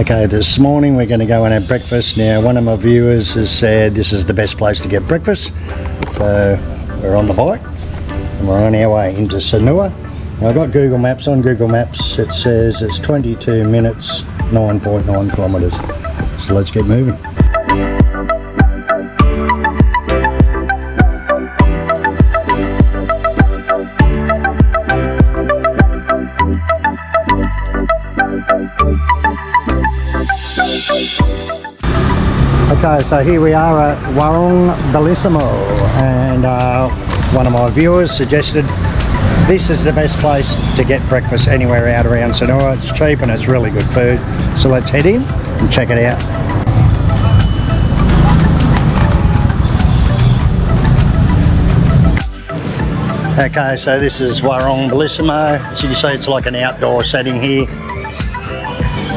Okay, this morning we're going to go and have breakfast. Now, one of my viewers has said this is the best place to get breakfast. So we're on the bike and we're on our way into Sanur. Now, I've got Google Maps. On Google Maps it says it's 22 minutes, 9.9 kilometres. So let's get moving. Okay, so here we are at WARUNG BELLISSIMO, and one of my viewers suggested this is the best place to get breakfast anywhere out around Sanur. It's cheap and it's really good food. So let's head in and check it out. Okay, so this is WARUNG BELLISSIMO. As you can see, it's like an outdoor setting here.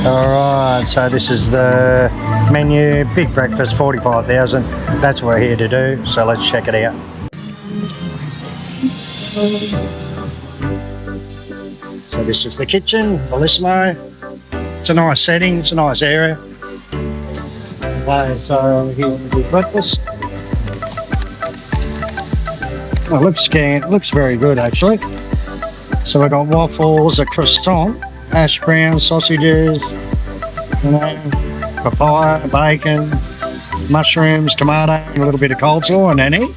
Alright, so this is the menu. Big breakfast, 45,000. That's what we're here to do, so let's check it out. So this is the kitchen, BELLISSIMO. It's a nice setting, it's a nice area. Okay, so here's the big breakfast. Oh, it looks very good actually. So we've got waffles, a croissant, hash brown, sausages, you know, papaya, bacon, mushrooms, tomato, and a little bit of coleslaw and an egg.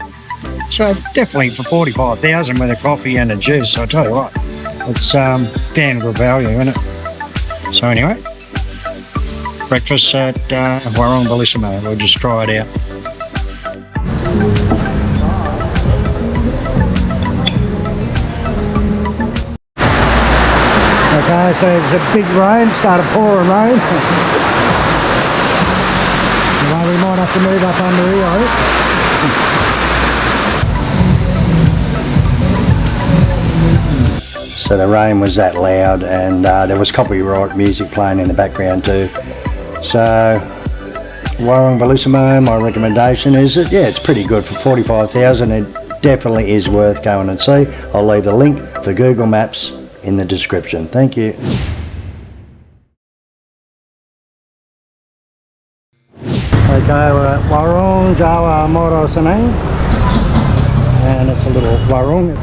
So definitely for 45,000 with a coffee and a juice, so I tell you what, it's damn good value, isn't it? So anyway, breakfast at WARUNG BELLISSIMO. We'll just try it out. Okay, so it's a big rain, started pouring rain. Well, we might have to move up under here, I think. So the rain was that loud, and there was copyright music playing in the background too. So WARUNG BELLISSIMO, my recommendation is that, yeah, it's pretty good for 45,000. It definitely is worth going and see. I'll leave the link for Google Maps in the description. Thank you. Okay, we're at WARUNG, JAWA-MORO, SENANG, and it's a little WARUNG.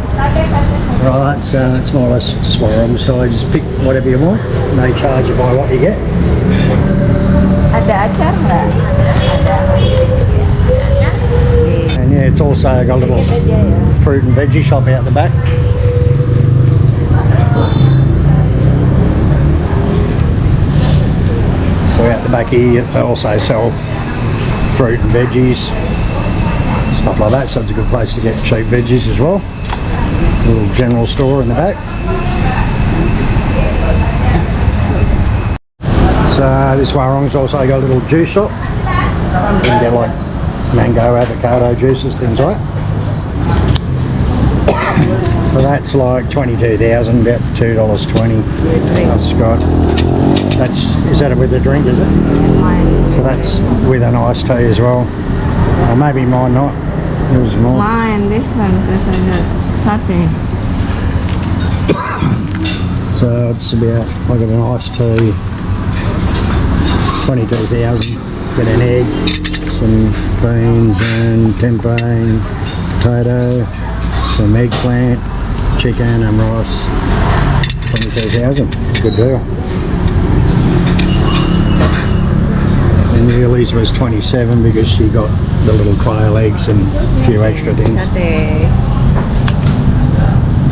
Right, so it's more or less just WARUNG style. Just pick whatever you want. They charge you by what you get. Ada acar nggak? And yeah, it's also got a little fruit and veggie shop out the back. So out the back here they also sell fruit and veggies, stuff like that, so it's a good place to get cheap veggies as well. A little general store in the back. So this WARUNG's also got a little juice shop. You can get like mango, avocado juices, things like that. So that's like 22,000, about $2.20. That's got. Is that with a drink, is it? So that's with an iced tea as well. Or maybe mine not. It was more. Mine, this one, because I got satay. So it's about, I got an iced tea, 22,000. Get an egg, some beans and tempeh, potato, some eggplant, chicken and rice. 22,000. Good deal. And Lily's was 27 because she got the little quail eggs and a few extra things. Satay.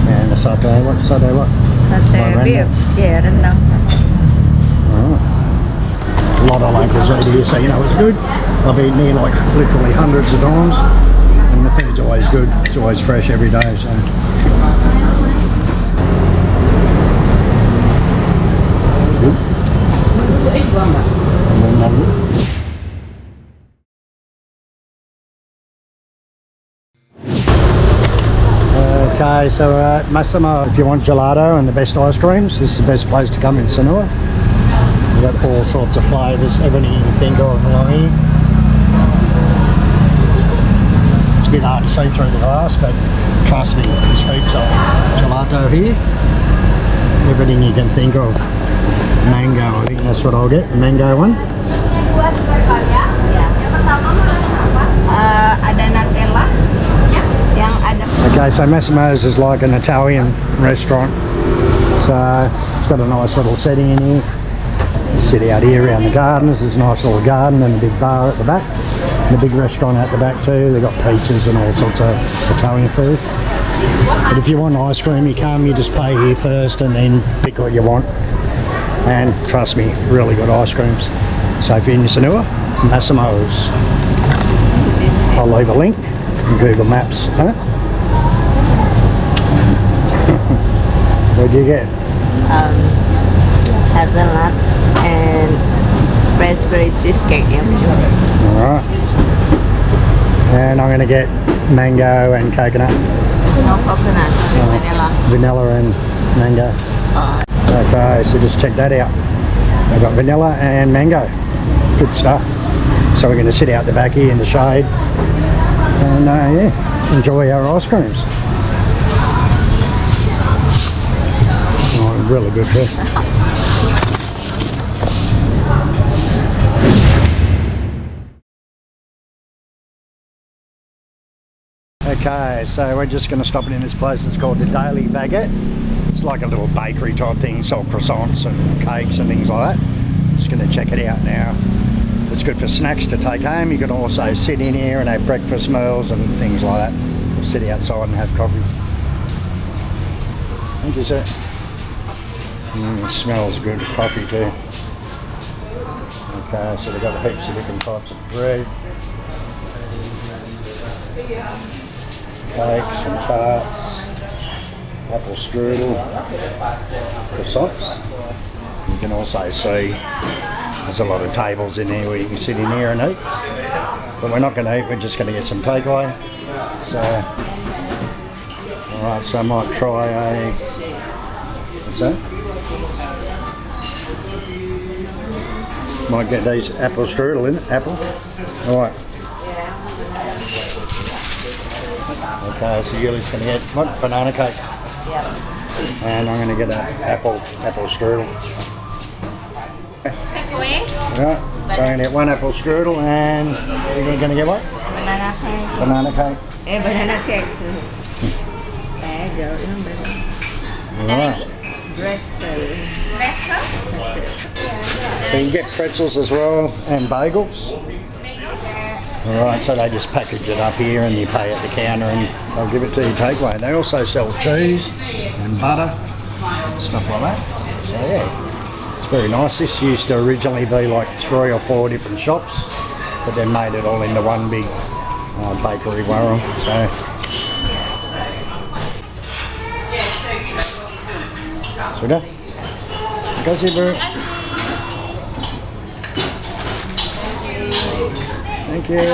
And the satay, what? Satay what? Satay beef. Yeah, rendang satay. Alright. A lot of locals eat here, so you know it's good. I've eaten here like literally hundreds of times. And the food's always good. It's always fresh every day, so. Good. Okay, so we're at MASSIMO. If you want gelato and the best ice creams, this is the best place to come in Sanur. We've got all sorts of flavours, everything you can think of along here. It's a bit hard to see through the glass, but trust me, there's heaps of gelato here. Everything you can think of. Mango, mango. I think that's what I'll get, the mango one. Ada Nutella. Yang ada. Okay, so Massimo's is like an Italian restaurant. So it's got a nice little setting in here. Sit out here around the gardens. There's a nice little garden and a big bar at the back. And a big restaurant at the back too. They've got pizzas and all sorts of Italian food. But if you want ice cream, you come, you just pay here first and then pick what you want. And trust me, really good ice creams. So if you're in Sanur, Massimo's. I'll leave a link on Google Maps. Huh? What'd you get? Hazelnut and raspberry cheesecake. Alright. And I'm going to get mango and coconut. No coconut, only vanilla. Vanilla and mango. Okay, so just check that out. I've got vanilla and mango. Good stuff. So we're going to sit out the back here in the shade and yeah, enjoy our ice creams. Oh, really good too. Okay, so we're just going to stop in this place. It's called the Daily Baguette. It's like a little bakery type thing, sold croissants and cakes and things like that. Just going to check it out now. It's good for snacks to take home. You can also sit in here and have breakfast meals and things like that. Or sit outside and have coffee. Thank you, sir. It smells good, coffee too. Okay, so they've got heaps of different types of bread. Cakes and tarts, apple strudel, croissants. You can also see there's a lot of tables in here where you can sit in here and eat. But we're not going to eat, we're just going to get some takeaway. So, alright, so I might try a, what's that? Might get these apple strudel in it, apple. Alright. Okay, so Yuli's going to get what? Banana cake. Yep. And I'm going to get an apple strudel. Takeaway? Right, so I'm going to get one apple strudel and you're going to get what? Banana cake. Banana cake. Banana cake. Alright. Pretzel. So you get pretzels as well and bagels. Alright, so they just package it up here and you pay at the counter and they'll give it to you takeaway. They also sell cheese and butter, stuff like that. So yeah, it's very nice. This used to originally be like 3 or 4 different shops, but they made it all into one big bakery, Warung. So sudah? Terima kasih, bro. Thank you.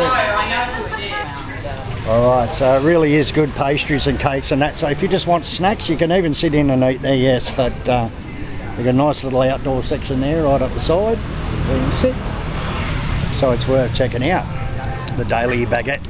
Alright, so it really is good pastries and cakes and that. So if you just want snacks, you can even sit in and eat there, yes. But they've got a nice little outdoor section there right up the side where you can sit. So it's worth checking out. The Daily Baguette.